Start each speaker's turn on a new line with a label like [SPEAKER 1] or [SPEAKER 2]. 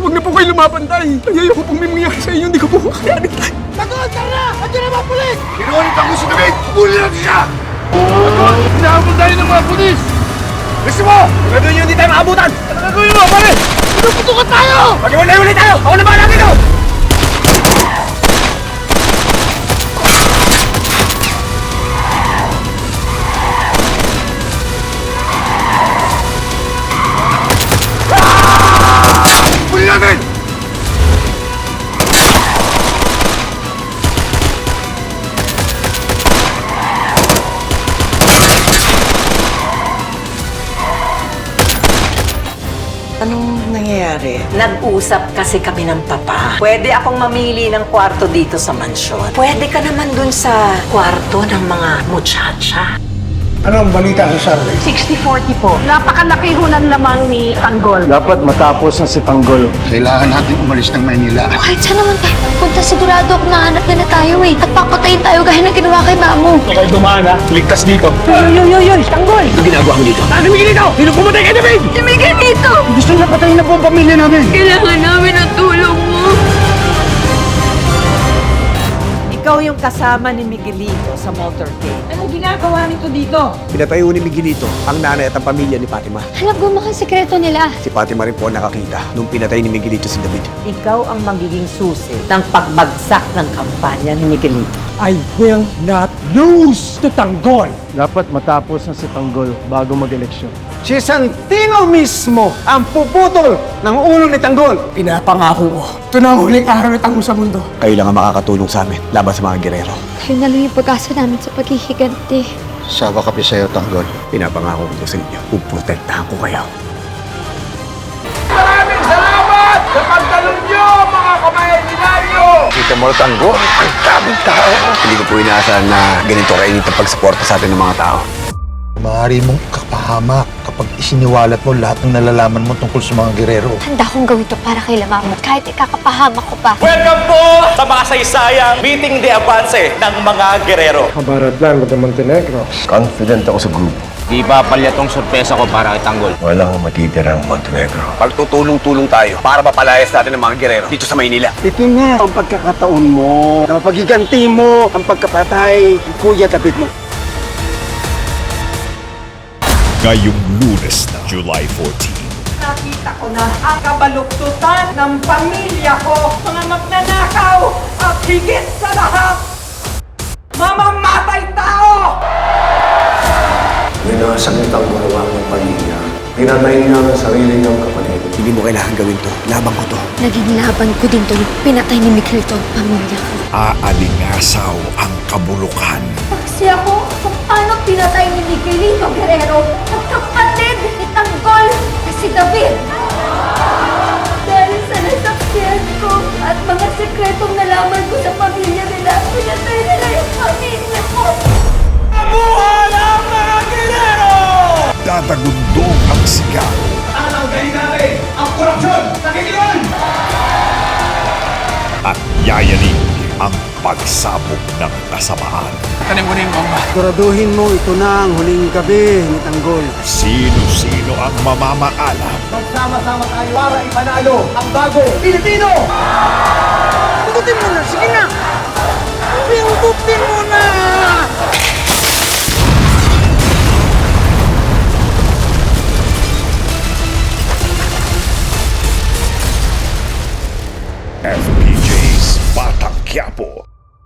[SPEAKER 1] Huwag na po kayo lumapantay. Ayoko pong may mangyari sa inyo. Hindi ko po kakayanin, tay.
[SPEAKER 2] Tagal! Tara! Andiyan na mga pulis!
[SPEAKER 3] Pinulit ang gusto namin! Huli natin siya!
[SPEAKER 2] Inaabot tayo ng mga pulis!
[SPEAKER 3] Gusto mo! Pwede nyo hindi tayo makabutan!
[SPEAKER 2] Ano gagawin mo, pare? Pinuputukan tayo!
[SPEAKER 3] Mag-iwalay tayo! Ako na bahala dito! Huli natin!
[SPEAKER 4] Anong nangyayari? Nag-usap kasi kami ng papa. Pwede akong mamili ng kwarto dito sa mansyon. Pwede ka naman dun sa kwarto ng mga muchacha.
[SPEAKER 1] Ano ang balita sa survey?
[SPEAKER 5] 60-40 po. Napakalaki ho ng lamang ni Tanggol.
[SPEAKER 1] Dapat matapos na si Tanggol.
[SPEAKER 3] Kailangan natin umalis ng Maynila.
[SPEAKER 6] Kahit saan naman tayo pupunta, sigurado ako nahanap na tayo eh. At papatayin tayo gaya ng ginawa kay Mamo.
[SPEAKER 1] Huwag kayo dumaan ha. Ligtas dito.
[SPEAKER 5] Yoy, Tanggol!
[SPEAKER 3] Ano ginagawa mo dito?
[SPEAKER 1] Ano tumigil dito? Sino pumatay kay David?
[SPEAKER 6] Tumigil dito!
[SPEAKER 1] Gusto niya patayin na po ang pamilya namin.
[SPEAKER 6] Kailangan namin ang tulong mo.
[SPEAKER 4] Ikaw yung kasama ni Miguelito sa motorcade.
[SPEAKER 5] Anong ginagawa nito dito?
[SPEAKER 1] Pinatayo ni Miguelito ang nanay at ang pamilya ni Fatima.
[SPEAKER 6] Hanap mo mga sekreto nila.
[SPEAKER 1] Si Fatima rin po ang nakakita nung pinatay ni Miguelito si David.
[SPEAKER 4] Ikaw ang magiging susi ng pagbagsak ng kampanya ni Miguelito.
[SPEAKER 7] I will not lose to Tanggol. Dapat matapos na si Tanggol bago mag-eleksyon.
[SPEAKER 1] Si Santino mismo ang puputol ng ulo ni Tanggol. Pinapangako ko, ito na ang huling araw ni Tanggol sa mundo. Kayo lang ang makakatulong sa amin laban sa mga gerero.
[SPEAKER 6] Kayo na lang yung pag-asa namin sa paghihiganti.
[SPEAKER 3] Sawa kapi sa'yo, Tanggol.
[SPEAKER 1] Pinapangako ko sa inyo, puprotektahan ko kayo.
[SPEAKER 2] Maraming salamat sa pagtalon nyo, mga kabayan-nilayo!
[SPEAKER 3] Kita mo, Tanggol, ang daming tao.
[SPEAKER 1] Hindi ko po inaasahan na ganito kainit ang pagsuporta sa atin ng mga tao.
[SPEAKER 8] Maaari mong kapahamak kapag isiniwalat mo lahat ng nalalaman mo tungkol sa mga gerero.
[SPEAKER 6] Handa akong gawin to para kay Mamo. Kahit ikakapahamak ko pa.
[SPEAKER 9] Welcome po sa mga saysayang Beating the Avance ng mga gerero.
[SPEAKER 7] Kabaratlan ng Montenegro.
[SPEAKER 8] Confident ako sa group.
[SPEAKER 9] Di ba palya tong sorpresa ko para kay Tanggol?
[SPEAKER 8] Walang matitirang Montenegro.
[SPEAKER 1] Pagtutulong-tulong tayo para mapalayas natin ng mga gerero dito sa Maynila.
[SPEAKER 2] Ito nga ang pagkakataon mo na mapagiganti mo ang pagkapatay ni Kuya David mo.
[SPEAKER 10] Ngayong Lunes na July 14.
[SPEAKER 5] Nakita ko na ang kabaluktutan ng pamilya ko. Mga magnanakaw at higit sa lahat, mamamatay tao!
[SPEAKER 8] Minasakit ang malawa ng pamilya. Pinatay niya ang sarili niyang kapatid.
[SPEAKER 1] Hindi mo kailangan gawin to. Laban ko to.
[SPEAKER 6] Naging laban ko din to nung pinatay ni Miguelito ang pamilya ko.
[SPEAKER 10] Aalingasaw ang kabulukan.
[SPEAKER 6] Kasi ako, kung paano pinatay ni Miguelito Guerrero ang kapatid ni Tanggol na si David. Dahil sa nasaksihan ko at mga sekretong nalaman ko sa pamilya nila, pinatay nila yung pamilya ko.
[SPEAKER 10] Dadagundong ang sigaw.
[SPEAKER 2] Ang galing natin, ang korupsyon, nakikilan!
[SPEAKER 10] At yayanig ang pagsabog ng kasamaan.
[SPEAKER 1] Tanim mo na yung bomba.
[SPEAKER 2] Siguraduhin mo ito na ang huling gabi ni Tanggol.
[SPEAKER 10] Sino-sino ang mamamaalam.
[SPEAKER 2] Magsama-sama tayo para ipanalo ang bago Pilipino! Pindutin mo na! Sige na! Pindutin mo na!
[SPEAKER 10] FP